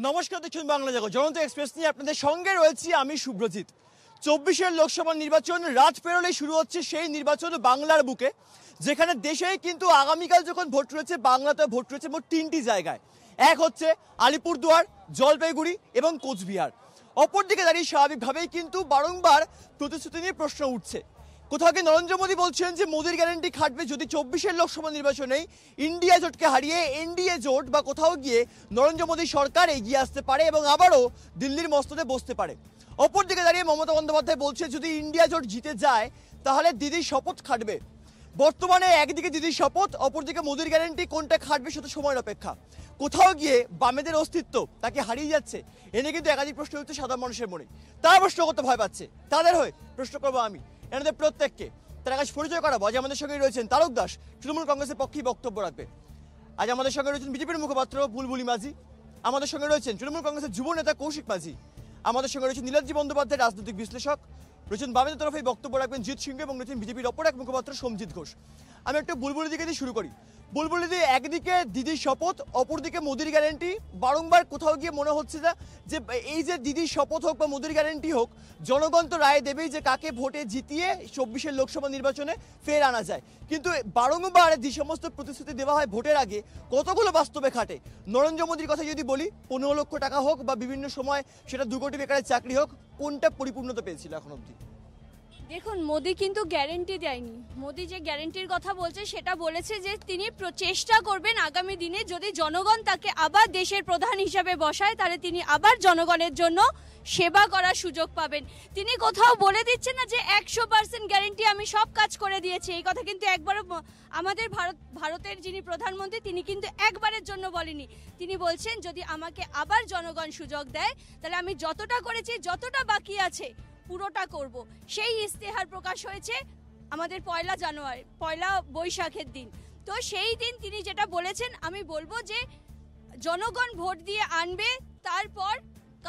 নমস্কার, দেখুন বাংলা জগৎ জনতা এক্সপ্রেস নিয়ে আপনাদের সঙ্গে রয়েছি আমি শুভ্রজিৎ। 24-এর লোকসভা নির্বাচন রাত পেরোলেই শুরু হচ্ছে সেই নির্বাচন বাংলার বুকে, যেখানে দেশে কিন্তু আগামীকাল যখন ভোট রয়েছে, বাংলাতে ভোট রয়েছে মোট 3টি জায়গায়। এক হচ্ছে আলিপুরদুয়ার, জলপাইগুড়ি এবং কোচবিহার। অপরদিকে দাঁড়িয়ে স্বাভাবিকভাবেই কিন্তু বারংবার প্রতিশ্রুতি নিয়ে প্রশ্ন উঠছে। কোথাও কি নরেন্দ্র মোদী বলছেন যে মোদির গ্যারান্টি খাটবে যদি 24-এর লোকসভা নির্বাচনেই ইন্ডিয়া জোটকে হারিয়ে এনডিএ জোট বা কোথাও গিয়ে নরেন্দ্র মোদী সরকার এগিয়ে আসতে পারে এবং আবারও দিল্লির মস্তদে বসতে পারে। অপরদিকে দাঁড়িয়ে মমতা বন্দ্যোপাধ্যায় বলছে যদি ইন্ডিয়া জোট জিতে যায় তাহলে দিদির শপথ খাটবে। বর্তমানে একদিকে দিদির শপথ, অপরদিকে মোদির গ্যারান্টি, কোনটা খাটবে সেটা সময়ের অপেক্ষা। কোথাও গিয়ে বামেদের অস্তিত্ব তাকে হারিয়ে যাচ্ছে, এনে কিন্তু একাধিক প্রশ্ন হচ্ছে সাধারণ মানুষের মনে। তারা প্রশ্ন করতে ভয় পাচ্ছে, তাদের হয়ে প্রশ্ন করবো আমি এনাদের প্রত্যেককে। তার কাছে পরিচয় করাবো। আজ আমাদের সঙ্গে রয়েছেন তারক দাস, তৃণমূল কংগ্রেসের পক্ষেই বক্তব্য রাখবে। আজ আমাদের সঙ্গে রয়েছেন বিজেপির মুখপাত্র বুলবুলি মাঝি, আমাদের সঙ্গে রয়েছেন তৃণমূল কংগ্রেসের যুব নেতা কৌশিক মাঝি, আমাদের সঙ্গে রয়েছেন নীলাদ্রি বন্দ্যোপাধ্যায়, রাজনৈতিক বিশ্লেষক, রয়েছেন বামেদের তরফে বক্তব্য রাখবেন জিৎ সিংহ এবং রয়েছেন বিজেপির অপর এক মুখপাত্র সোমজিৎ ঘোষ। আমি একটু বুলবুলি দিকে দিয়ে শুরু করি। বুলবুলি দি, একদিকে দিদির শপথ, অপরদিকে মোদির গ্যারান্টি। বারংবার কোথাও গিয়ে মনে হচ্ছে যে এই যে দিদির শপথ হোক বা মোদির গ্যারান্টি হোক, জনগণ তো রায় দেবেই যে কাকে ভোটে জিতিয়ে 24-এর লোকসভা নির্বাচনে ফের আনা যায়। কিন্তু বারংবার যে সমস্ত প্রতিশ্রুতি দেওয়া হয় ভোটের আগে, কতগুলো বাস্তবে খাটে? নরেন্দ্র মোদীর কথা যদি বলি, 15 লক্ষ টাকা হোক বা বিভিন্ন সময় সেটা 2 কোটি বেকারের চাকরি হোক, কোনটা পরিপূর্ণতা পেয়েছিল এখন অবধি? দেখুন, মোদি কিন্তু গ্যারেন্টি দেয়নি। মোদি যে গ্যারেন্টির কথা বলছে সেটা বলেছে যে তিনি চেষ্টা করবেন আগামী দিনে যদি জনগণ তাকে আবার দেশের প্রধান হিসাবে বসায় তাহলে তিনি আবার জনগণের জন্য সেবা করার সুযোগ পাবেন। তিনি কোথাও বলে দিচ্ছেন না যে 100% গ্যারেন্টি, আমি সব কাজ করে দিয়েছি। এই কথা কিন্তু একবারও আমাদের ভারতের যিনি প্রধানমন্ত্রী তিনি কিন্তু একবারের জন্য বলেনি। তিনি বলছেন যদি আমাকে আবার জনগণ সুযোগ দেয় তাহলে আমি যতটা করেছি, যতটা বাকি আছে পুরোটা করব। সেই ইস্তেহার প্রকাশ হয়েছে আমাদের পয়লা বৈশাখের দিন। তো সেই দিন তিনি যেটা বলেছেন, আমি বলবো যে জনগণ ভোট দিয়ে আনবে, তারপর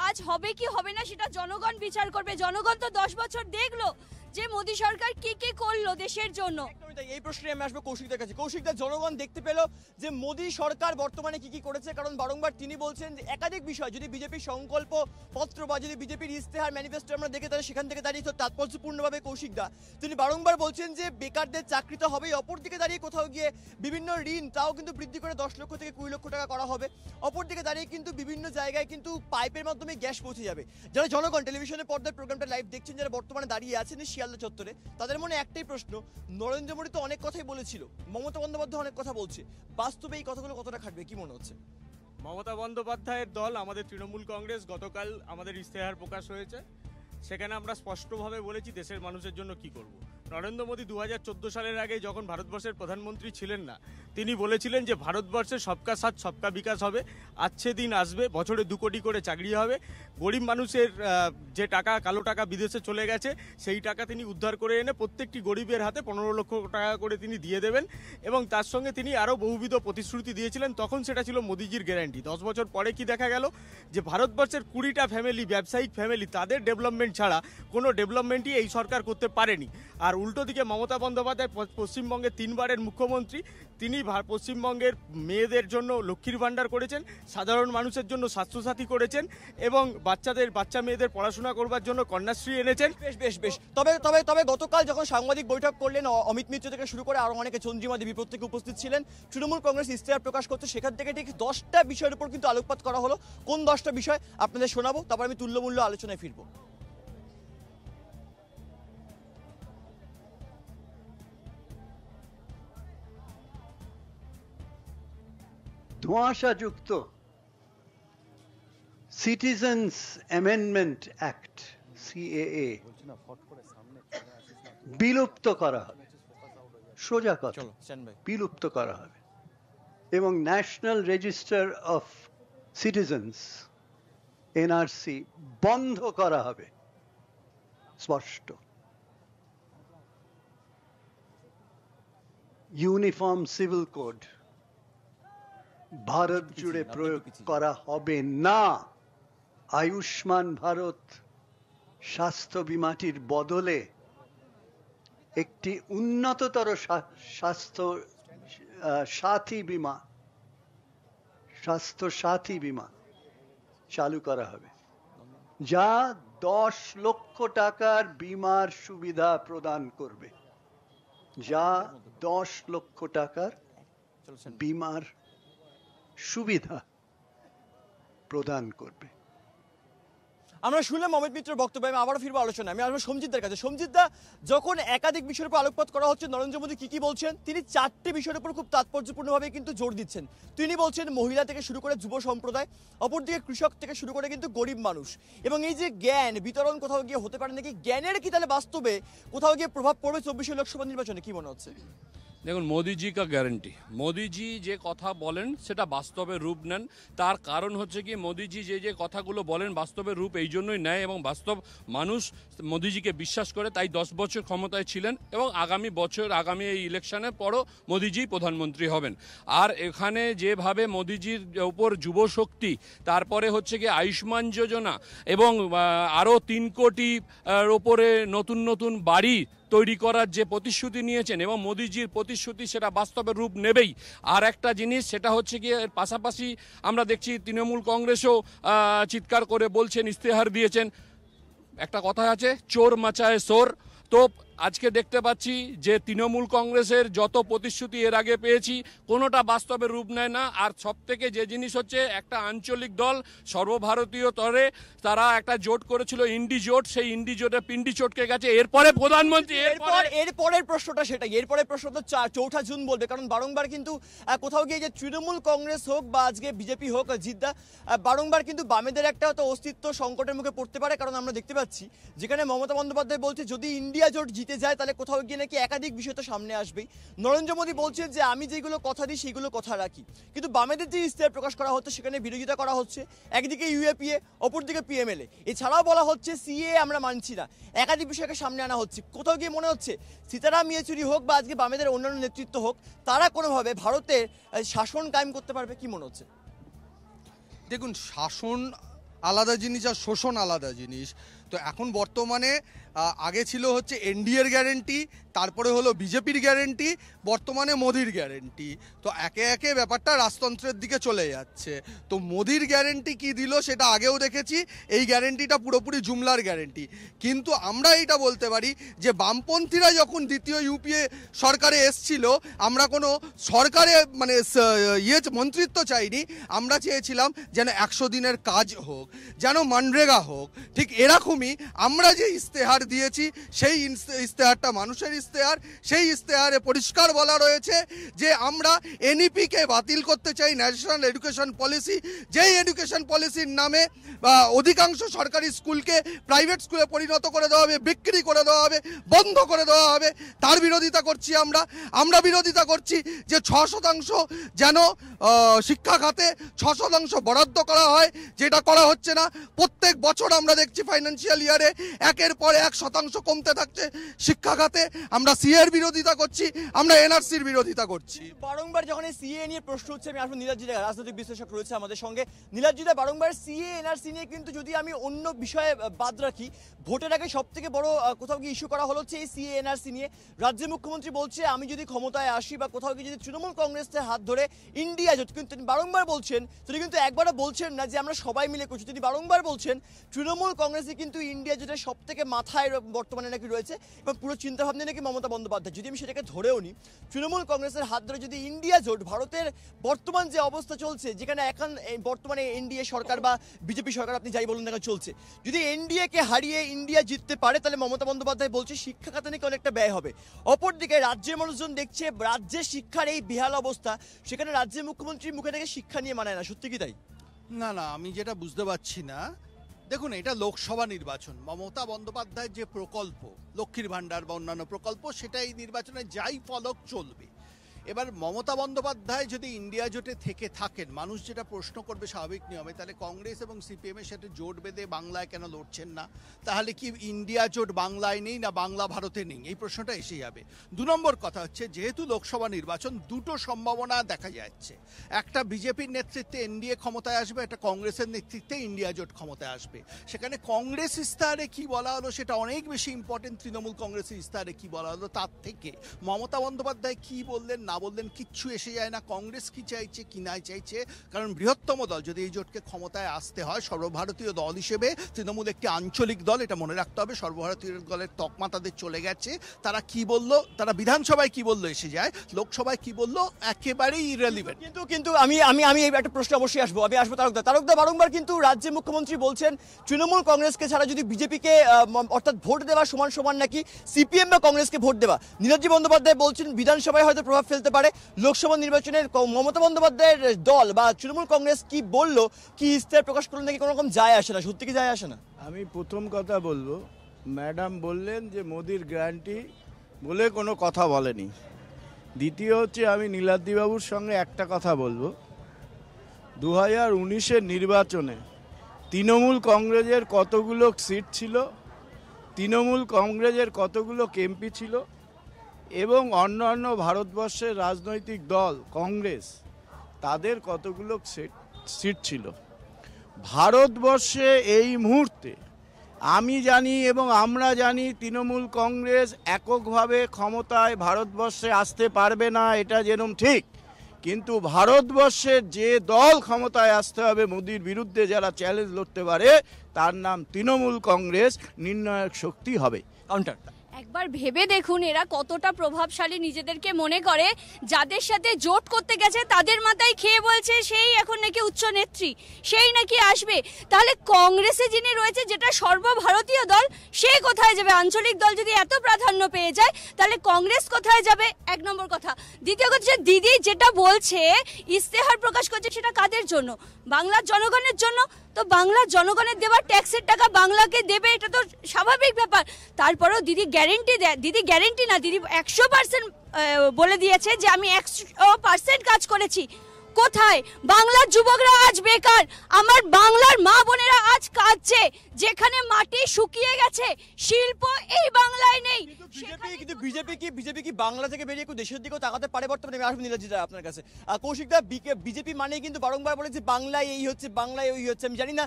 কাজ হবে কি হবে না সেটা জনগণ বিচার করবে। জনগণ তো 10 বছর দেখলো যে মোদী সরকার কি কি করলো দেশের জন্য। এই প্রশ্নে আমি আসবো কৌশিকদের কাছে। কৌশিকদা, জনগণ দেখতে পেল যে মোদী সরকার বর্তমানে কি কি করেছে, কারণ বারংবার তিনি বলছেন যে একাধিক বিষয় যদি বিজেপির সংকল্প পত্র বা যদি বিজেপির ইস্তেহার ম্যানিফেস্টো আমরা দেখে তাহলে সেখান থেকে দাঁড়িয়ে তাৎপর্যপূর্ণভাবে কৌশিকদা তিনি বারংবার বলছেন যে বেকারদের চাকরি তো হবেই, অপরদিকে দাঁড়িয়ে কোথাও গিয়ে বিভিন্ন ঋণ তাও কিন্তু বৃদ্ধি করে 10 লক্ষ থেকে 20 লক্ষ টাকা করা হবে। অপরদিকে দাঁড়িয়ে কিন্তু বিভিন্ন জায়গায় কিন্তু পাইপের মাধ্যমে গ্যাস পৌঁছে যাবে। যারা জনগণ টেলিভিশনের পর্দার প্রোগ্রামটা লাইভ দেখছেন, যারা বর্তমানে দাঁড়িয়ে আছেন শিয়ালদা চত্বরে, তাদের মনে একটাই প্রশ্ন, নরেন্দ্র মোদী তো অনেক কথাই বলেছিল, মমতা বন্দ্যোপাধ্যায় অনেক কথা বলছে, বাস্তবে এই কথাগুলো কতটা খাটবে কি মনে হচ্ছে? মমতা বন্দ্যোপাধ্যায়ের দল আমাদের তৃণমূল কংগ্রেস গতকাল আমাদের ইস্তেহার প্রকাশ হয়েছে, সেখানে আমরা স্পষ্টভাবে বলেছি দেশের মানুষের জন্য কি করব। নরেন্দ্র মোদী 2014 সালের আগে যখন ভারতবর্ষের প্রধানমন্ত্রী ছিলেন না, তিনি বলেছিলেন যে ভারতবর্ষে সবকা সাথ সবকা বিকাশ হবে, আচ্ছে দিন আসবে, বছরে 2 কোটি করে চাকরি হবে, গরিব মানুষের যে টাকা কালো টাকা বিদেশে চলে গেছে সেই টাকা তিনি উদ্ধার করে এনে প্রত্যেকটি গরিবের হাতে 15 লক্ষ টাকা করে তিনি দিয়ে দেবেন। এবং তার সঙ্গে তিনি আরও বহুবিধ প্রতিশ্রুতি দিয়েছিলেন, তখন সেটা ছিল মোদিজির গ্যারান্টি। 10 বছর পরে কি দেখা গেল যে ভারতবর্ষের 20টা ফ্যামিলি, ব্যবসায়িক ফ্যামিলি, তাদের ডেভেলপমেন্ট ছাড়া কোনো ডেভেলপমেন্টই এই সরকার করতে পারেনি। আর উল্টো দিকে মমতা বন্দ্যোপাধ্যায় পশ্চিমবঙ্গের 3বারের মুখ্যমন্ত্রী, তিনি পশ্চিমবঙ্গের মেয়েদের জন্য লক্ষ্মীর ভাণ্ডার করেছেন, সাধারণ মানুষের জন্য স্বাস্থ্যসাথী করেছেন এবং বাচ্চা মেয়েদের পড়াশোনা করবার জন্য কন্যাশ্রী এনেছেন। বেশ তবে গতকাল যখন সাংবাদিক বৈঠক করলেন, অমিত মিত্র থেকে শুরু করে আরো অনেকে, চন্দ্রিমা দেবী প্রত্যেকে উপস্থিত ছিলেন, তৃণমূল কংগ্রেস ইস্তেহার প্রকাশ করতে, সেখান থেকে ঠিক 10টা বিষয়ের উপর কিন্তু আলোকপাত করা হলো। কোন 10টা বিষয় আপনাদের শোনাবো, তারপর আমি তুল্যমূল্য আলোচনায় ফিরবো। ধোঁয়াশাযুক্ত সিটিজেন্স অ্যামেন্ডমেন্ট অ্যাক্ট সিএএ বিলুপ্ত করা হবে, সোজা কথা, বিলুপ্ত করা হবে। এবং national register of citizens NRC বন্ধ করা হবে, স্পষ্ট। ইউনিফর্ম সিভিল কোড ভারত জুড়ে প্রয়োগ করা হবে না। আয়ুষ্মান ভারত স্বাস্থ্য বিমাটির বদলে একটি উন্নততর স্বাস্থ্য সাথী বিমা চালু করা হবে, যা 10 লক্ষ টাকার বীমার সুবিধা প্রদান করবে, যা 10 লক্ষ টাকার বীমার সুবিধা প্রদান করবে। আমরা শুনলাম অমিত মিত্রের বক্তব্য। আমি আবারও ফিরবো আলোচনা, আমি আসবো সঞ্জিতদার কাছে। সঞ্জিতদা, যখন একাধিক বিষয়ের উপর আলোকপাত করা হচ্ছে, নরেন্দ্র মোদী কি বলছেন, তিনি 4টি বিষয়ের উপর খুব তাৎপর্যপূর্ণভাবে কিন্তু জোর দিচ্ছেন। তিনি বলছেন মহিলা থেকে শুরু করে যুব সম্প্রদায়, অপরদিকে কৃষক থেকে শুরু করে কিন্তু গরিব মানুষ, এবং এই যে জ্ঞান বিতরণ কোথাও গিয়ে হতে পারে নাকি, জ্ঞানের কি তাহলে বাস্তবে কোথাও গিয়ে প্রভাব পড়বে 24 লোকসভা নির্বাচনে, কি মনে হচ্ছে? দেখুন, মোদিজি কা গ্যারেন্টি, মোদিজি যে কথা বলেন সেটা বাস্তবে রূপ নেন। তার কারণ হচ্ছে কি, মোদিজি যে কথাগুলো বলেন বাস্তবে রূপ এই জন্যই নেয় এবং বাস্তব মানুষ মোদিজিকে বিশ্বাস করে, তাই 10 বছর ক্ষমতায় ছিলেন এবং আগামী বছর, আগামী এই ইলেকশনের পরও মোদিজি প্রধানমন্ত্রী হবেন। আর এখানে যেভাবে মোদিজির উপর যুব শক্তি, তারপরে হচ্ছে কি আয়ুষ্মান যোজনা এবং আরও 3 কোটি ওপরে নতুন নতুন বাড়ি তৈরি করার যে প্রতিশ্রুতি নিয়েছেন এবং মোদিজির প্রতিশ্রুতি সেটা বাস্তবে রূপ নেবেই। আর একটা জিনিস, সেটা হচ্ছে কি এর পাশাপাশি আমরা দেখছি তৃণমূল কংগ্রেসও চিৎকার করে বলছেন, ইস্তেহার দিয়েছেন, একটা কথা আছে চোর মাচায় সোর। তো আজকে দেখতে পাচ্ছি যে তৃণমূল কংগ্রেসের যত প্রতিশ্রুতি এর আগে পেয়েছি কোনোটা বাস্তবে রূপ নেয় না। আর সব থেকে যে জিনিস হচ্ছে, একটা আঞ্চলিক দল সর্বভারতীয় স্তরে তারা একটা জোট করেছিল, ইন্ডি জোট, সেই ইন্ডি জোটে পিন্ডি চটকে গেছে। এরপরে প্রধানমন্ত্রী এরপরের প্রশ্নটা সেটাই, এরপরের প্রশ্নটা 4 জুন বলবে, কারণ বারংবার কিন্তু কোথাও গিয়ে যে তৃণমূল কংগ্রেস হোক বা আজকে বিজেপি হোক, জিদ্দা বারংবার কিন্তু বামেদের একটা তো অস্তিত্ব সংকটের মুখে পড়তে পারে। কারণ আমরা দেখতে পাচ্ছি যেখানে মমতা বন্দ্যোপাধ্যায় বলছে যদি ইন্ডিয়া জোট জিতে যায় তাহলে কোথাও গিয়ে নাকি একাধিক বিষয় তো সামনে আসবেই। নরেন্দ্র মোদী বলছেন যে আমি যেগুলো কথা দিই সেগুলো কথা রাখি, কিন্তু বামেদের যে ইস্তেহার প্রকাশ করা হচ্ছে সেখানে বিরোধিতা করা হচ্ছে, একদিকে ইউএপিএ, অপরদিকে পিএমএলএ, এছাড়াও বলা হচ্ছে সিএ আমরা মানছি না, একাধিক বিষয়কে সামনে আনা হচ্ছে। কোথাও গিয়ে মনে হচ্ছে সীতারাম ইয়েচুরি হোক বা আজকে বামেদের অন্যান্য নেতৃত্ব হোক, তারা কোনোভাবে ভারতের শাসন কায়েম করতে পারবে, কি মনে হচ্ছে? দেখুন, শাসন আলাদা জিনিস আর শোষণ আলাদা জিনিস। তো এখন বর্তমানে আগে ছিল হচ্ছে এনডিএর গ্যারেন্টি, তারপরে হলো বিজেপির গ্যারেন্টি, বর্তমানে মোদির গ্যারেন্টি। তো একে একে ব্যাপারটা রাজতন্ত্রের দিকে চলে যাচ্ছে। তো মোদির গ্যারেন্টি কি দিল সেটা আগেও দেখেছি, এই গ্যারেন্টিটা পুরোপুরি জুমলার গ্যারেন্টি। কিন্তু আমরা এইটা বলতে পারি যে বামপন্থীরা যখন দ্বিতীয় ইউপিএ সরকারে এসছিল, আমরা কোনো সরকারে মানে মন্ত্রিত্ব চাইনি, আমরা চেয়েছিলাম যেন 100 দিনের কাজ হোক, যেন মানরেগা হোক। ঠিক এরকমই আমরা যে ইস্তেহার দিয়েছি, সেই ইস্তেহারটা মানুষের ইস্তেহার। সেই ইস্তেহারে পরিষ্কার বলা রয়েছে যে আমরা এনইপিকে বাতিল করতে চাই, ন্যাশনাল এডুকেশন পলিসি, যেই এডুকেশন পলিসির নামে অধিকাংশ সরকারি স্কুলকে প্রাইভেট স্কুলে পরিণত করে দেওয়া হবে, বিক্রি করে দেওয়া হবে, বন্ধ করে দেওয়া হবে, তার বিরোধিতা করছি আমরা বিরোধিতা করছি যে 6% যেন শিক্ষা খাতে 6% বরাদ্দ করা হয়, যেটা করা হচ্ছে না। প্রত্যেক বছর আমরা দেখছি ফাইন্যান্সিয়াল ইয়ারে 1-এর পর 1% কমতে থাকছে শিক্ষা খাতে। আমরা সিএর বিরোধিতা করছি, আমরা এনআরসির বিরোধিতা করছি। বারংবার যখন এই সিএ নিয়ে প্রশ্ন হচ্ছে, আমি আসলে নীলাজিদা রাজনৈতিক বিশ্লেষক রয়েছে আমাদের সঙ্গে, নীলাজিদা বারংবার সিএ এনআরসি নিয়ে কিন্তু যদি আমি অন্য বিষয়ে বাদ রাখি, ভোটের আগে সব থেকে বড় কোথাও গিয়ে ইস্যু করা হলো হচ্ছে এই সিএ এনআরসি নিয়ে। রাজ্যের মুখ্যমন্ত্রী বলছে আমি যদি ক্ষমতায় আসি বা কোথাও গিয়ে যদি তৃণমূল কংগ্রেসের হাত ধরে ইন্ডিয়া জোট, কিন্তু তিনি বারংবার বলছেন, তিনি কিন্তু একবারও বলছেন না যে আমরা সবাই মিলে করছি, তিনি বারংবার বলছেন তৃণমূল কংগ্রেসে কিন্তু ইন্ডিয়া জোটের সব থেকে মাথায় বর্তমানে নাকি রয়েছে এবং পুরো চিন্তাভাবনা নাকি মমতা বন্দ্যোপাধ্যায়। যদি আমি সেটাকে ধরেও নিই, তৃণমূল কংগ্রেসের হাত ধরে যদি ইন্ডিয়া জোট, ভারতের বর্তমান যে অবস্থা চলছে, যেখানে এখন বর্তমানে এনডিএ সরকার বা বিজেপি সরকার আপনি যাই বলুন না চলছে, যদি এনডিএকে হারিয়ে ইন্ডিয়া জিততে পারে তাহলে মমতা বন্দ্যোপাধ্যায় বলছে শিক্ষা খাতে নাকি অনেকটা ব্যয় হবে। অপরদিকে রাজ্যের মানুষজন দেখছে রাজ্যের শিক্ষার এই বেহাল অবস্থা, সেখানে রাজ্যের মুখ্যমন্ত্রীর মুখে থেকে শিক্ষা নিয়ে মানায় না, সত্যি কি তাই? না, আমি যেটা বুঝতে পারছি না, দেখুন এটা লোকসভা নির্বাচন, মমতা বন্দ্যোপাধ্যায়ের যে প্রকল্প লক্ষ্মীর ভাণ্ডার বা অন্যান্য প্রকল্প, সেটা এই নির্বাচনে যাই ফলক চলবে। এবার মমতা বন্দ্যোপাধ্যায় যদি ইন্ডিয়া জোটে থেকে থাকেন, মানুষ যেটা প্রশ্ন করবে স্বাভাবিক নিয়মে, তাহলে কংগ্রেস এবং সিপিএমের সাথে জোট বেঁধে বাংলায় কেন লড়ছেন না? তাহলে কি ইন্ডিয়া জোট বাংলায় নেই না বাংলা ভারতে নেই? এই প্রশ্নটা এসে যাবে। 2 নম্বর কথা হচ্ছে, যেহেতু লোকসভা নির্বাচন, দুটো সম্ভাবনা দেখা যাচ্ছে। একটা বিজেপির নেতৃত্বে এনডিএ ক্ষমতায় আসবে, একটা কংগ্রেসের নেতৃত্বে ইন্ডিয়া জোট ক্ষমতায় আসবে। সেখানে কংগ্রেস ইস্তাহারে কি বলা হলো সেটা অনেক বেশি ইম্পর্টেন্ট তৃণমূল কংগ্রেসের ইস্তাহারে কি বলা হলো তার থেকে। মমতা বন্দ্যোপাধ্যায় কি বললেন না না বললেন কিচ্ছু এসে যায় না। কংগ্রেস কি চাইছে কি না চাইছে, কারণ বৃহত্তম দল যদি এই জোটকে ক্ষমতায় আসতে হয়, সর্বভারতীয় দল হিসেবে তৃণমূল একটি আঞ্চলিক দল, এটা মনে রাখতে হবে। সর্বভারতীয় দলের তকমা তাদের চলে গেছে। তারা কি বললো, তারা বিধানসভায় কি বললো এসে যায়, লোকসভায় কি বললো একেবারেই ইররিলেভেন্ট। কিন্তু কিন্তু আমি আমি আমি এই একটা প্রশ্ন অবশ্যই আসবো তারকদা বারংবার কিন্তু রাজ্যের মুখ্যমন্ত্রী বলছেন তৃণমূল কংগ্রেসকে ছাড়া যদি বিজেপিকে অর্থাৎ ভোট দেওয়া সমান সমান নাকি সিপিএম বা কংগ্রেসকে ভোট দেওয়া। নীলাদ্রি বন্দ্যোপাধ্যায় বলছেন বিধানসভায় হয়তো প্রভাব ফেলতে পারে, লোকসভা নির্বাচনের মমতা বন্দ্যোপাধ্যায়ের দল বা তৃণমূল কংগ্রেস কি বললো, কি ইস্তেহার প্রকাশ করলো নাকি কোনো রকম যায় আসে না, সত্যি কি যায় আসে না? আমি প্রথম কথা বলবো, ম্যাডাম বললেন যে মোদির গ্যারান্টি বলে কোনো কথা বলেনি। দ্বিতীয় হচ্ছে আমি নীলাদ্রিবাবুর সঙ্গে একটা কথা বলবো, 2019-এর নির্বাচনে তৃণমূল কংগ্রেসের কতগুলো সিট ছিল, তৃণমূল কংগ্রেসের কতগুলো এমপি ছিল এবং অন্যান্য ভারতবর্ষের রাজনৈতিক দল কংগ্রেস তাদের কতগুলো সিট ছিল। ভারতবর্ষে এই মুহূর্তে আমি জানি এবং আমরা জানি তৃণমূল কংগ্রেস এককভাবে ক্ষমতায় ভারতবর্ষে আসতে পারবে না, এটা যেরকম ঠিক। কিন্তু ভারতবর্ষের যে দল ক্ষমতায় আসতে হবে মোদির বিরুদ্ধে, যারা চ্যালেঞ্জ লড়তে পারে, তার নাম তৃণমূল কংগ্রেস নির্ণায়ক শক্তি হবে। কাউন্টার একবার ভেবে দেখুন এরা কতটা প্রভাবশালী নিজেদেরকে মনে করে, যাদের সাথে জোট করতে গেছে তাদের মাথায় খেয়ে বলছে সেই এখন নাকি উচ্চ নেত্রী, সেই নাকি আসবে। তাহলে কংগ্রেসে যিনি রয়েছে, যেটা সর্বভারতীয় দল, সে কোথায় যাবে? আঞ্চলিক দল যদি এত প্রাধান্য পেয়ে যায় তাহলে কংগ্রেস কোথায় যাবে? এক নম্বর কথা। দ্বিতীয় কথা, দিদি যেটা বলছে ইস্তেহার প্রকাশ করছে, সেটা কাদের জন্য? বাংলার জনগণের জন্য। তো বাংলার জনগণের দেওয়া ট্যাক্সের টাকা বাংলাকে দেবে, এটা তো স্বাভাবিক ব্যাপার। তারপরেও দিদি গ্যারেন্টি দেয়, দিদি গ্যারেন্টি না, দিদি 100% বলে দিয়েছে যে আমি 100% কাজ করেছি। কোথায়? বাংলার যুবকরা আজ বেকার, আমার বাংলার মা বোনেরা আজ কাঁদছে, যেখানে মাটি শুকিয়ে গেছে, শিল্প এই বাংলায় নেই। বিজেপি কি বাংলা থেকে বেরিয়ে একটু দেশের দিকেও তাকাতে পারে বর্তমানে? আমি আসবো নীলাদ্রিদা আপনার কাছে। কৌশিকদা, বিজেপি মানেই কিন্তু বারংবার বলে যে বাংলায় এই হচ্ছে, বাংলায় ওই হচ্ছে। আমি জানি না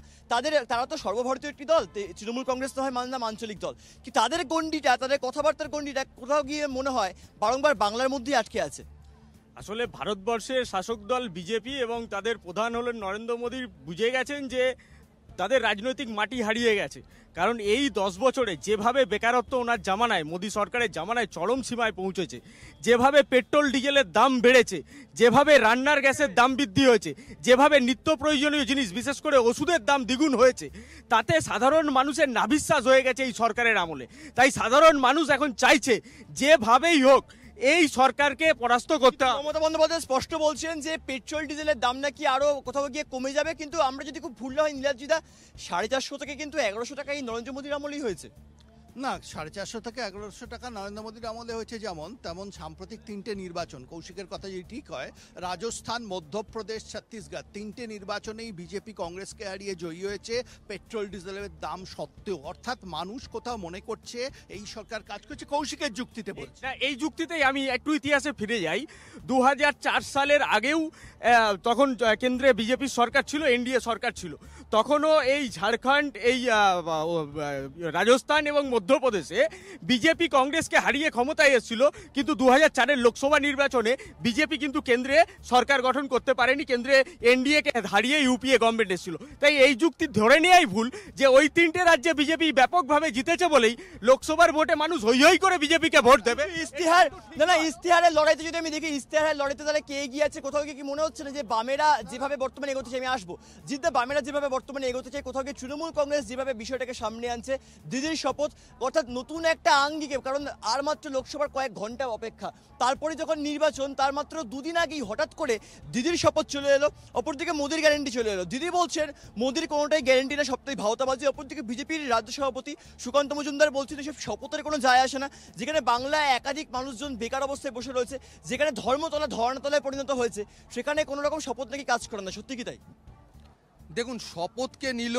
তারা তো সর্বভারতীয় একটি দল, তৃণমূল কংগ্রেস তো হয় মানলাম আঞ্চলিক দল, কি তাদের গণ্ডিটা, তাদের কথাবার্তার গণ্ডিটা কোথাও গিয়ে মনে হয় বারংবার বাংলার মধ্যেই আটকে আছে। আসলে ভারতবর্ষের শাসক দল বিজেপি এবং তাদের প্রধান হলেন নরেন্দ্র মোদী বুঝে গেছেন যে তাদের রাজনৈতিক মাটি হারিয়ে গেছে। কারণ এই 10 বছরে যেভাবে বেকারত্ব ওনার জামানায়, মোদী সরকারের জামানায় চরম সীমায় পৌঁছেছে, যেভাবে পেট্রোল ডিজেলের দাম বেড়েছে, যেভাবে রান্নার গ্যাসের দাম বৃদ্ধি হয়েছে, যেভাবে নিত্য প্রয়োজনীয় জিনিস বিশেষ করে ওষুধের দাম দ্বিগুণ হয়েছে, তাতে সাধারণ মানুষের নাভিশ্বাস হয়ে গেছে এই সরকারের আমলে। তাই সাধারণ মানুষ এখন চাইছে যেভাবেই হোক এই সরকারকে পরাস্ত করতে হবে। মমতা বন্দ্যোপাধ্যায় স্পষ্ট বলছেন যে পেট্রোল ডিজেলের দাম নাকি আরো কোথাও গিয়ে কমে যাবে, কিন্তু আমরা যদি খুব ভুল না হয় নীলাদ্রিদা, 450 থেকে কিন্তু 1100 টাকা এই নরেন্দ্র মোদীর আমলেই হয়েছে। না, 450 থেকে 1100 টাকা নরেন্দ্র মোদীর আমলে হয়েছে যেমন, তেমন সাম্প্রতিক 3টে নির্বাচন, কৌশিকের কথা যদি ঠিক হয়, রাজস্থান, মধ্যপ্রদেশ, ছত্তিশগড়, 3টে নির্বাচনেই বিজেপি কংগ্রেসকে হারিয়ে জয়ী হয়েছে পেট্রোল ডিজেলের দাম সত্ত্বেও। অর্থাৎ মানুষ কোথাও মনে করছে এই সরকার কাজ করছে। কৌশিকের যুক্তিতে বলছে না, এই যুক্তিতেই আমি একটু ইতিহাসে ফিরে যাই। 2004 সালের আগেও তখন কেন্দ্রে বিজেপির সরকার ছিল, এনডিএ সরকার ছিল, তখনও এই ঝাড়খণ্ড, এই রাজস্থান এবং মধ্যপ্রদেশে বিজেপি কংগ্রেসকে হারিয়ে ক্ষমতায় এসেছিল। কিন্তু 2004-এর লোকসভা নির্বাচনে বিজেপি কিন্তু কেন্দ্রে সরকার গঠন করতে পারেনি, কেন্দ্রে এনডিএকে হারিয়ে ইউপিএ গভর্নমেন্ট এসেছিল। তাই এই যুক্তি ধরে নেওয়াই ভুল যে ওই 3টে রাজ্যে বিজেপি ব্যাপকভাবে জিতেছে বলেই লোকসভার ভোটে মানুষ হই হই করে বিজেপিকে ভোট দেবে। ইস্তেহারের লড়াইতে যদি আমি দেখি, ইস্তেহারের লড়াইতে তাহলে কে এগিয়ে আছে? কোথাও গিয়ে কি মনে হচ্ছে না যে বামেরা যেভাবে বর্তমানে এগোতে চাই, আমি আসবো জিদ্দা, বামেরা যেভাবে বর্তমানে এগোতে চাই, কোথাও গিয়ে তৃণমূল কংগ্রেস যেভাবে বিষয়টাকে সামনে আনছে, দিদির শপথ, অর্থাৎ নতুন একটা আঙ্গিকে, কারণ আর মাত্র লোকসভার কয়েক ঘন্টা অপেক্ষা, তারপরে যখন নির্বাচন, তার মাত্র 2 দিন আগেই হঠাৎ করে দিদির শপথ চলে এলো, অপরদিকে মোদির গ্যারেন্টি চলে এলো। দিদি বলছেন মোদির কোনোটাই গ্যারেন্টি না, সবটাই ভাওতাবাজি। অপরদিকে বিজেপির রাজ্য সভাপতি সুকান্ত মজুমদার বলছেন এসব শপথের কোনো যায় আসে না, যেখানে বাংলায় একাধিক মানুষজন বেকার অবস্থায় বসে রয়েছে, যেখানে ধর্মতলা ধর্ণাতলায় পরিণত হয়েছে, সেখানে কোনো রকম শপথ নাকি কাজ করে না। সত্যি কি তাই? দেখুন, শপথকে নিল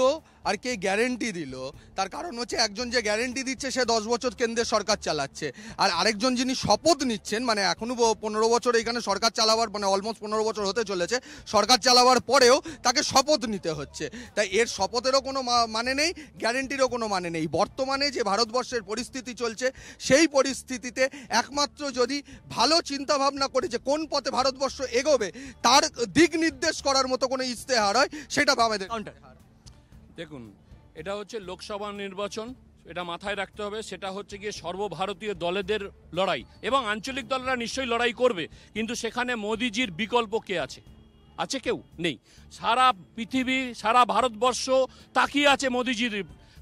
আর কে গ্যারেন্টি দিল, তার কারণ হচ্ছে একজন যে গ্যারেন্টি দিচ্ছে সে 10 বছর কেন্দ্রের সরকার চালাচ্ছে, আর আরেকজন যিনি শপথ নিচ্ছেন, মানে এখনো 15 বছর এখানে সরকার চালাবার, মানে অলমোস্ট 15 বছর হতে চলেছে সরকার চালাবার পরেও তাকে শপথ নিতে হচ্ছে। তাই এর শপথেরও কোনো মানে নেই, গ্যারেন্টিরও কোনো মানে নেই। বর্তমানে যে ভারতবর্ষের পরিস্থিতি চলছে সেই পরিস্থিতিতে একমাত্র যদি ভালো চিন্তাভাবনা করে যে কোন পথে ভারতবর্ষ এগোবে তার দিক নির্দেশ করার মতো কোনো ইস্তেহার হয়, সেটা আমাদের। দেখুন, এটা হচ্ছে লোকসভা নির্বাচন, এটা মাথায় রাখতে হবে। সেটা হচ্ছে গিয়ে সর্বভারতীয় দলেদের লড়াই, এবং আঞ্চলিক দলরা নিশ্চয়ই লড়াই করবে, কিন্তু সেখানে মোদিজির বিকল্প কে আছে? আছে কেউ? নেই। সারা পৃথিবী, সারা ভারতবর্ষ তাকিয়ে আছে মোদিজির।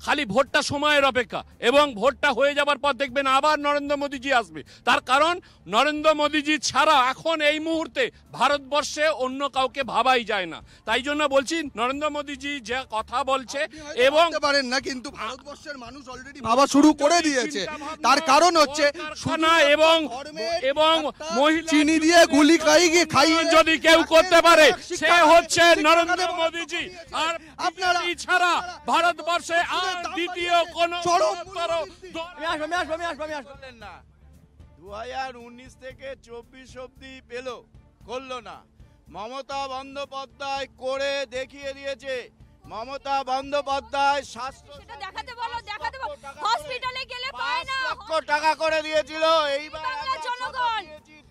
খালি ভোটটা সময়ের অপেক্ষা, এবং ভোটটা হয়ে যাবার পর দেখবেন আবার নরেন্দ্র মোদিজি আসবে। তার কারণ নরেন্দ্র মোদিজি ছাড়া এখন এই মুহূর্তে ভারতবর্ষে অন্য কাউকে ভাবাই যায় না। তাই জন্য বলছি, নরেন্দ্র মোদিজি যে কথা বলছে, এবং পারেন না, কিন্তু ভারতবর্ষের মানুষ অলরেডি ভাবা শুরু করে দিয়েছে। তার কারণ হচ্ছে এবং চিনি দিয়ে গুলি খাইয়ে যদি কেউ করতে পারে সে হচ্ছে নরেন্দ্র মোদিজি। আর আপনারা ছাড়া ভারতবর্ষে দ্বিতীয় কোন না 2019 থেকে 24 অবধি পেল, করলো না। মমতা বন্দ্যোপাধ্যায় করে দেখিয়ে দিয়েছে। মমতা বন্দ্যোপাধ্যায় সেটা দেখাতে বলো, হসপিটালে গেলে পায় না, 5 লক্ষ টাকা করে দিয়েছিল। এইবার জনগণ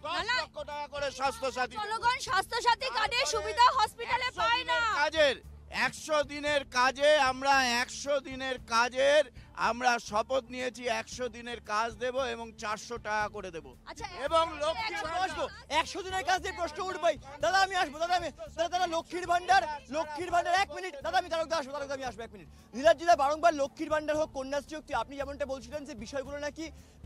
10 লক্ষ টাকা করে স্বাস্থ্য সাথী, জনগণ স্বাস্থ্য সাথী কার্ডের সুবিধা হসপিটালে পায় না। কাজের 100 দিনের কাজে আমরা 100 দিনের কাজের আমরা শপথ নিয়েছি, 100 দিনের কাজ দেব এবং 400 টাকা করে দেব। এবং লক্ষ্মীর আসবো 100 দিনের কাজ দিয়ে প্রশ্ন উঠবেই। দাদা আমি আসবো, দাদা লক্ষ্মীর ভান্ডার 1 মিনিট দাদা, আমি তারকদা আসবো, আমি আসবো 1 মিনিট। নীলাদ্রিদা বারংবার লক্ষ্মীর ভান্ডার হোক, কন্যাশ্রী হোক, আপনি যেমনটা বলছিলেন যে বিষয়গুলো নাকি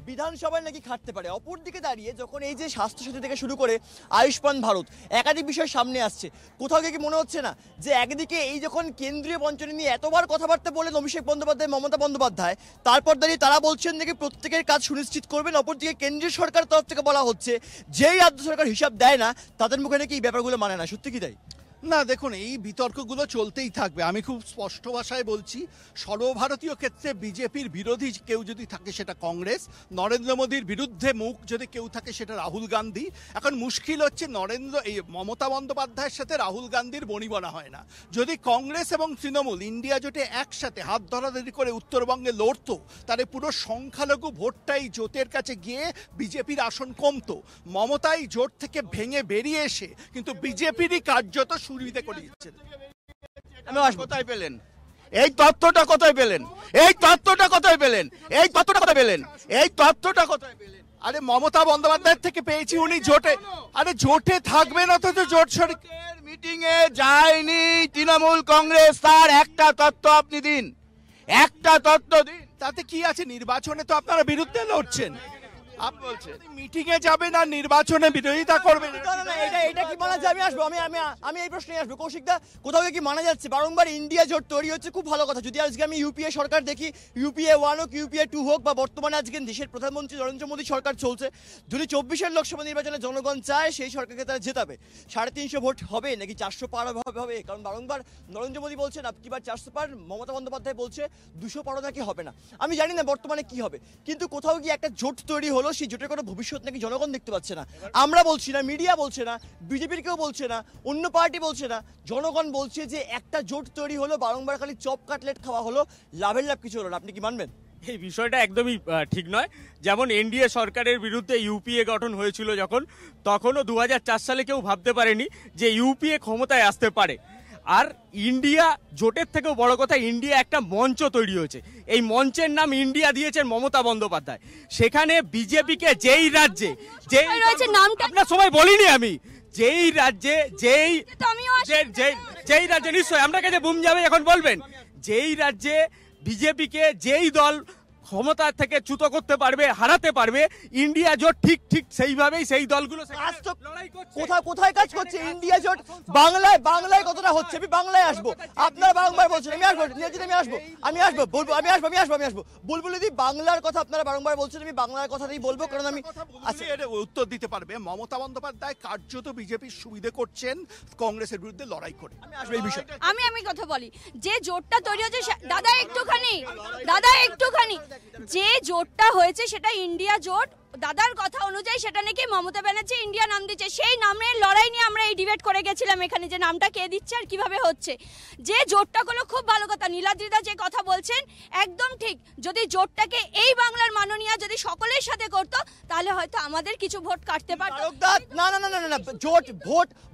বিধানসভায় নাকি খাটতে পারে। অপর দিকে দাঁড়িয়ে যখন এই যে স্বাস্থ্যসাথী থেকে শুরু করে আয়ুষ্মান ভারত একাধিক বিষয় সামনে আসছে, কোথাও কি মনে হচ্ছে না যে একদিকে এই যখন কেন্দ্রীয় বঞ্চনা নিয়ে এতবার কথাবার্তা বললেন অভিষেক বন্দ্যোপাধ্যায়, মমতা বন্দ্যোপাধ্যায়, তারপর দাঁড়িয়ে তারা বলছেন নাকি প্রত্যেকের কাজ সুনিশ্চিত করবেন, অপরদিকে কেন্দ্রীয় সরকার তরফ থেকে বলা হচ্ছে যেই রাজ্য সরকার হিসাব দেয় না তাদের মুখে নাকি এই ব্যাপারগুলো মানে না। সত্যি কি তাই? না, দেখুন, এই বিতর্কগুলো চলতেই থাকবে। আমি খুব স্পষ্ট ভাষায় বলছি, সর্বভারতীয় ক্ষেত্রে বিজেপির বিরোধী কেউ যদি থাকে সেটা কংগ্রেস, নরেন্দ্র মোদীর বিরুদ্ধে মুখ যদি কেউ থাকে সেটা রাহুল গান্ধী। এখন মুশকিল হচ্ছে মমতা বন্দ্যোপাধ্যায়ের সাথে রাহুল গান্ধীর বনিবনা হয় না। যদি কংগ্রেস এবং তৃণমূল ইন্ডিয়া জোটে একসাথে হাত ধরাধরি করে উত্তরবঙ্গে লড়তো, তাহলে পুরো সংখ্যালঘু ভোটটাই জোটের কাছে গিয়ে বিজেপির আসন কমতো। মমতাই জোট থেকে ভেঙে বেরিয়ে এসে কিন্তু বিজেপিরই কার্যত সুবিধা করে দিচ্ছেন। কোথায় পেলেন এই তথ্যটা? কোথায় পেলেন এই তথ্যটা? কোথায় পেলেন এই তথ্যটা? কোথায় পেলেন এই তথ্যটা? কোথায় পেলেন? আরে মমতা বন্দ্যোপাধ্যায়ের থেকে পেয়েছি, উনি জোটে, আরে জোটে থাকবেন, অথচ জোট সরকারের মিটিং এ যায়নি তৃণমূল কংগ্রেস, তার একটা তথ্য আপনি দিন, একটা তথ্য দিন। তাতে কি আছে? নির্বাচনে তো আপনারা বিরুদ্ধে লড়ছেন, আপনি বলছেন মিটিং এ যাবেন আর নির্বাচনে বিরোধিতা করবেন। এটা কি মানা যায়? আমি আসবো, আমি এই প্রশ্নে আসবো। কৌশিকদা, কোথাও কি মানা যাচ্ছে? বারংবার ইন্ডিয়া জোট তৈরি হচ্ছে, খুব ভালো কথা। যদি আজকে আমি ইউপিএ সরকার দেখি, ইউপিএ 1 হোক, ইউপিএ 2 হোক, বা বর্তমানে আজকে দেশের প্রধানমন্ত্রী নরেন্দ্র মোদী সরকার চলছে, যদি 24-এর লোকসভা নির্বাচনে জনগণ চায় সেই সরকারকে তারা জেতাবে, 350 ভোট হবে নাকি 400 পার হবে? কারণ বারংবার নরেন্দ্র মোদী বলছেন আপকিবার 400 পার, মমতা বন্দ্যোপাধ্যায় বলছে 200 পারও নাকি হবে না। আমি জানি না বর্তমানে কি হবে, কিন্তু কোথাও গিয়ে একটা জোট তৈরি হলো, সেই জোটের কোনো ভবিষ্যৎ নাকি জনগণ দেখতে পাচ্ছে না। আমরা বলছি না, মিডিয়া বলছে না, বিজেপির কেউ বলছে না, অন্য পার্টি বলছে না, জনগণ বলছে যে একটা জোট তৈরি হলো, বারংবার খালি চপ কাটলেট খাওয়া হলো, লাভের লাভ কিছু হলো না। আপনি কি মানবেন? এই বিষয়টা একদমই ঠিক নয়। যেমন এনডিএ সরকারের বিরুদ্ধে ইউপিএ গঠন হয়েছিল যখন, তখনও 2004 সালে কেউ ভাবতে পারেনি যে ইউপিএ ক্ষমতায় আসতে পারে। আর ইন্ডিয়া জোটের থেকেও বড় কথা, ইন্ডিয়া একটা মঞ্চ তৈরি হয়েছে, এই মঞ্চের নাম ইন্ডিয়া দিয়েছেন মমতা বন্দ্যোপাধ্যায়। সেখানে বিজেপিকে যেই রাজ্যে আপনার সবাই বলিনি আমি, যেই রাজ্যে যেই রাজ্যে নিশ্চয়ই আপনার কাছে বুম যাবে এখন বলবেন, যেই রাজ্যে বিজেপিকে যেই দল ক্ষমতা থেকে চ্যুত করতে পারবে, হারাতে পারবে, ইন্ডিয়া জোট ঠিক ঠিক সেইভাবেই সেই দলগুলো সেখানে কাজ তো লড়াই করছে। কোথায় কোথায় কাজ করছে ইন্ডিয়া জোট? বাংলায় কতটা হচ্ছে? আমি বাংলায় আসবো, আপনারা বারংবার বলছেন, আমি আসবো, আমি আসবো। বুলবুলিদি, বাংলার কথা আপনারা বারংবার বলছেন, আমি বাংলার কথাটাই বলবো, কারণ আমি আচ্ছা, এর উত্তর দিতে পারবে। মমতা বন্দ্যোপাধ্যায় কার্যত বিজেপির সুবিধে করছেন কংগ্রেসের বিরুদ্ধে লড়াই করে। আমি আসবো এই বিষয়ে। আমি কথা বলি, যে জোটটা তৈরি হয়েছে দাদা একটুখানি, যে জোটটা হয়েছে সেটা ইন্ডিয়া জোট। দাদার কথা অনুযায়ী সেটা নাকি মমতা ব্যানার্জি ইন্ডিয়া নাম দিচ্ছে। সেই নামের লড়াই নিয়ে আমরা এই ডিবেট করে গেছিলাম এখানে, যে নামটা কে দিচ্ছে আর কিভাবে হচ্ছে। যে জোটটা গুলো খুব ভালো কথা, নীলাদ্রিদা যে কথা বলছেন একদম ঠিক। যদি জোটটাকে এই বাংলার মাননীয়া যদি সকলের সাথে করতো, তাহলে হয়তো আমাদের কিছু ভোট কাটতে পারতো। না,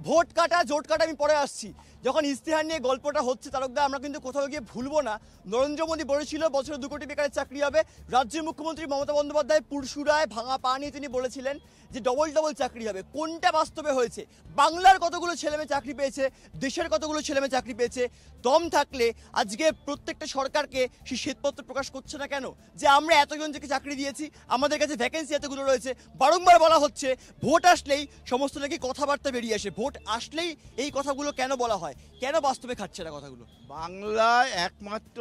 ভোট কাটা জোট কাটা আমি পরে আসছি। যখন ইস্তেহার নিয়ে গল্পটা হচ্ছে তারকদা, আমরা কিন্তু কোথাও গিয়ে ভুলবো না, নরেন্দ্র মোদী বলেছিল বছরে 2 কোটি বেকারের চাকরি হবে। রাজ্যের মুখ্যমন্ত্রী মমতা বন্দ্যোপাধ্যায় পুরসুরায় ভাঙা পা নিয়ে তিনি বলেছিলেন যে ডবল চাকরি হবে। কোনটা বাস্তবে হয়েছে? বাংলার কতগুলো ছেলেমেয়ে চাকরি পেয়েছে, দেশের কতগুলো ছেলেমেয়ে চাকরি পেয়েছে? দম থাকলে আজকে প্রত্যেকটা সরকারকে সেই শ্বেতপত্র প্রকাশ করছে না কেন, যে আমরা এতজনকে চাকরি দিয়েছি, আমাদের কাছে ভ্যাকেন্সি এতগুলো রয়েছে? বারংবার বলা হচ্ছে ভোট আসলেই সমস্ত নাকি কথাবার্তা বেরিয়ে আসে, ভোট আসলেই এই কথাগুলো কেন বলা হয়, কেন বাস্তবে খাচ্ছে না কথাগুলো? বাংলায় একমাত্র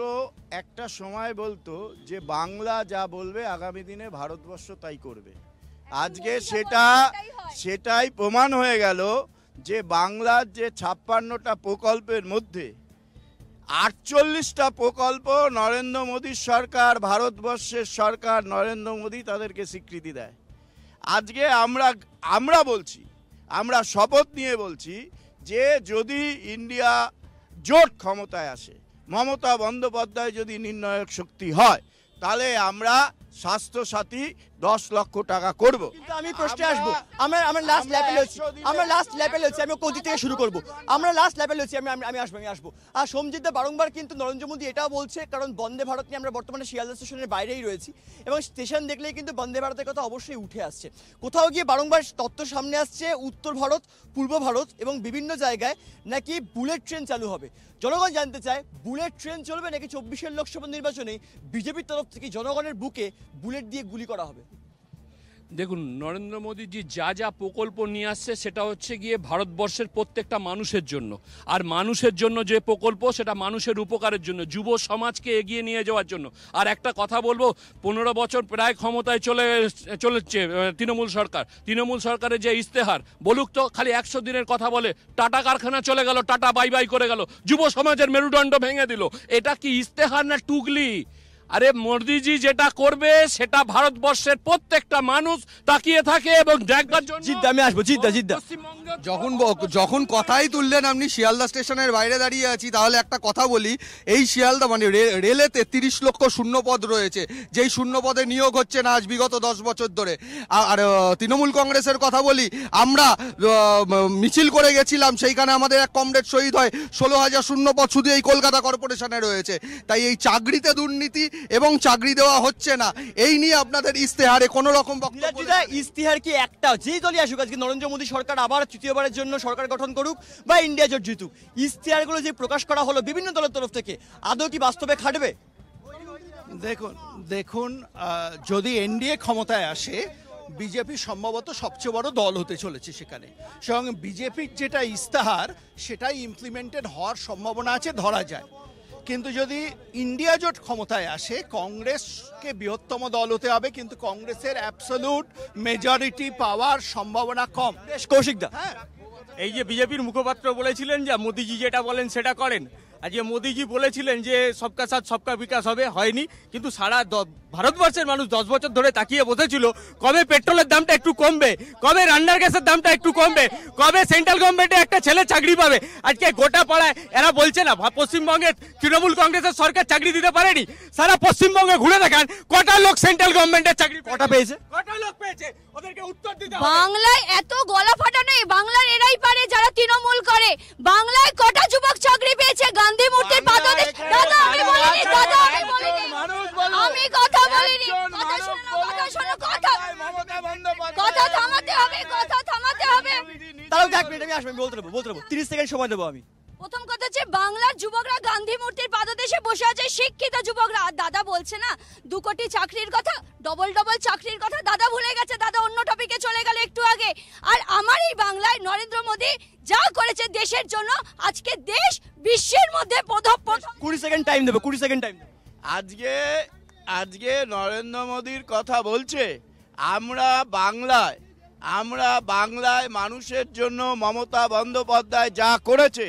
একটা সময় বলতো যে বাংলা যা বলবে আগামী দিনে ভারতবর্ষ তাই করবে। আজকে সেটাই প্রমাণ হয়ে গেল যে বাংলার যে 56টা প্রকল্পের মধ্যে 48টা প্রকল্প নরেন্দ্র মোদীর সরকার, ভারতবর্ষের সরকার নরেন্দ্র মোদী তাদেরকে স্বীকৃতি দেয়। আজকে আমরা বলছি, আমরা শপথ নিয়ে বলছি যে যদি ইন্ডিয়া জোট ক্ষমতায় আসে, মমতা বন্দ্যোপাধ্যায় যদি নির্ণায়ক শক্তি হয়, তাহলে আমরা স্বাস্থ্য সাথী 10 লক্ষ টাকা করব। কিন্তু আমি প্রশ্নে আসবো, আমরা লাস্ট লেভেল হচ্ছে, আমি কোন দিক থেকে শুরু করবো? আমরা লাস্ট লেভেল হচ্ছে, আমি আসবো। আর সঞ্জিতদা বারংবার কিন্তু নরেন্দ্র মোদী এটাও বলছে, কারণ বন্দে ভারত নিয়ে আমরা বর্তমানে শিয়ালদা স্টেশনের বাইরেই রয়েছি, এবং স্টেশন দেখলেই কিন্তু বন্দে ভারতের কথা অবশ্যই উঠে আসছে। কোথাও গিয়ে বারংবার তত্ত্ব সামনে আসছে, উত্তর ভারত, পূর্ব ভারত এবং বিভিন্ন জায়গায় নাকি বুলেট ট্রেন চালু হবে। জনগণ জানতে চায় বুলেট ট্রেন চলবে নাকি 24-এর লোকসভা নির্বাচনে বিজেপির তরফ থেকে জনগণের বুকে বুলেট দিয়ে গুলি করা হবে? দেখুন, নরেন্দ্র মোদীজি যা প্রকল্প নিয়ে আসছে সেটা হচ্ছে গিয়ে ভারতবর্ষের প্রত্যেকটা মানুষের জন্য। আর মানুষের জন্য যে প্রকল্প, সেটা মানুষের উপকারের জন্য, যুব সমাজকে এগিয়ে নিয়ে যাওয়ার জন্য। আর একটা কথা বলবো, 15 বছর প্রায় ক্ষমতায় চলেছে তৃণমূল সরকারের যে ইস্তেহার, বলুক তো, খালি 100 দিনের কথা বলে, টাটা কারখানা চলে গেল, টাটা বাই বাই করে গেল, যুব সমাজের মেরুদণ্ড ভেঙে দিল। এটা কি ইস্তেহার না টুগলি? আরে মোদিজি যেটা করবে সেটা ভারতবর্ষের প্রত্যেকটা মানুষ তাকিয়ে থাকে এবং দেখবার জন্য। জিদ্দা, আমি আসবো, জিদ্দা। যখন কথাই তুললেন আপনি, শিয়ালদা স্টেশনের বাইরে দাঁড়িয়ে আছি, তাহলে একটা কথা বলি। এই শিয়ালদা মানে রেলেতে 30 লক্ষ শূন্যপদ রয়েছে, যেই শূন্যপদে নিয়োগ হচ্ছে না আজ বিগত 10 বছর ধরে। আর তৃণমূল কংগ্রেসের কথা বলি, আমরা মিছিল করে গেছিলাম, সেইখানে আমাদের এক কমরেড শহীদ হয়। 16,000 শূন্যপদ শুধু এই কলকাতা কর্পোরেশনে রয়েছে। তাই এই চাকরিতে দুর্নীতি এবং চাকরি দেওয়া হচ্ছে না, এই নিয়ে আপনাদের ইস্তেহারে কোনো রকম বক্তব্য? ইস্তেহার কি একটা, যেই দলই আসুক, আজকে নরেন্দ্র মোদী সরকার আবার তৃতীয়বারের জন্য সরকার গঠন করুক বা ইন্ডিয়া জোট জিতুক, ইস্তেহারগুলো যে প্রকাশ করা হলো বিভিন্ন দলের তরফ থেকে, আদৌ কি বাস্তবে খাটবে? দেখুন, যদি এনডিএ ক্ষমতায় আসে, বিজেপি সম্ভবত সবচেয়ে বড় দল হতে চলেছে সেখানে। সঙ্গে বিজেপির যেটা ইস্তেহার, সেটাই ইমপ্লিমেন্টেড হওয়ার সম্ভাবনা আছে, ধরা যায়। কিন্তু যদি ইন্ডিয়া জোট ক্ষমতায় আসে, কংগ্রেসকে বৃহত্তম দল হতে হবে, কিন্তু কংগ্রেসের অ্যাবসলিউট মেজরিটি পাওয়ার সম্ভাবনা কম। কৌশিকদা, হ্যাঁ, এই যে বিজেপির মুখপাত্র বলেছিলেন যে মোদিজি যেটা বলেন সেটা করেন, আজকে মোদিজি বলেছিলেন যে সবকা সাথ সবকা বিকাশ হবে, হয়নি। কিন্তু সারা ভারতবর্ষের মানুষ 10 বছর ধরে তাকিয়ে বসেছিল কবে পেট্রোলের দামটা একটু কমবে, কবে রান্নার গ্যাসের দামটা একটু কমবে, কবে সেন্ট্রাল গভর্নমেন্টে একটা ছেলে চাকরি পাবে। আজকে গোটা পাড়ায় এরা বলছে না পশ্চিমবঙ্গের তৃণমূল কংগ্রেসের সরকার চাকরি দিতে পারেনি। সারা পশ্চিমবঙ্গে ঘুরে দেখান কটা লোক সেন্ট্রাল গভর্নমেন্টের চাকরি কটা পেয়েছে, কটা লোক পেয়েছে, ওদেরকে উত্তর দিতে হবে। বাংলায় এত গলা ফাটা নেই, বাংলার এরাই পারে যারা তৃণমূল করে। বাংলায় কটা যুবক চাকরি পেয়েছে গান্ধী মূর্তির পাদদেশে? দাদা আমি বলিনি, আমি কথা বলিনি, কথা থামাতে হবে। তারাও 1 মিনিট, আমি আসবো, আমি বলতে দেবো 30 সেকেন্ড সময় দেবো আমি। প্রথম কথা হচ্ছে বাংলার যুবকরা গান্ধী মূর্তির পাদদেশে বসে আছে, শিক্ষিত যুবকরা। আর দাদা বলছে না 2 কোটি চাকরির কথা, ডবল চাকরির কথা, দাদা ভুলে গেছে, দাদা অন্য টপিকে চলে গেল একটু আগে। আর আমার এই বাংলায় নরেন্দ্র মোদী যা করেছে দেশের জন্য, আজকে দেশ বিশ্বের মধ্যে প্রথম 20 সেকেন্ড টাইম দেবো, 20 সেকেন্ড টাইম। আজকে নরেন্দ্র মোদীর কথা বলছে। আমরা বাংলায় মানুষের জন্য মমতা বন্দ্যোপাধ্যায় যা করেছে,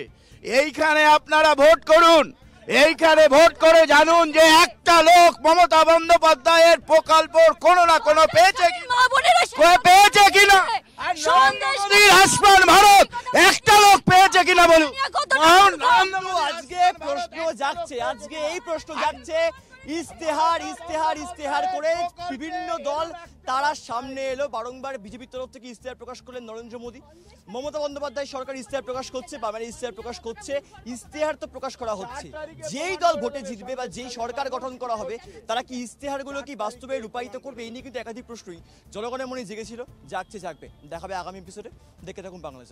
এইখানে আপনারা ভোট করুন। এইখানে ভোট করে জানুন যে একটা লোক মমতা বন্দ্যোপাধ্যায়ের প্রকল্পর কোনো না কোনো পেয়েছে কিনা। মোদীর আয়ুষ্মান ভারত একটা লোক পেয়েছে কিনা বলুন। আজকে প্রশ্ন জাগছে, আজকে এই প্রশ্ন জাগছে, ইস্তেহার করে বিভিন্ন দল তারা সামনে এলো। বারংবার বিজেপির তরফ থেকে ইস্তেহার প্রকাশ করলেন নরেন্দ্র মোদী, মমতা বন্দ্যোপাধ্যায় সরকার ইস্তেহার প্রকাশ করছে, বামেরা ইস্তেহার প্রকাশ করছে। ইস্তেহার তো প্রকাশ করা হচ্ছে, যেই দল ভোটে জিতবে বা যেই সরকার গঠন করা হবে তারা কি ইস্তেহারগুলো কি বাস্তবে রূপায়িত করবে, এই নিয়ে কিন্তু একাধিক প্রশ্নই জনগণের মনে জেগেছিল, জাগছে, জাগবে। দেখাবে আগামী এপিসোডে, দেখে থাকুন বাংলাদেশ।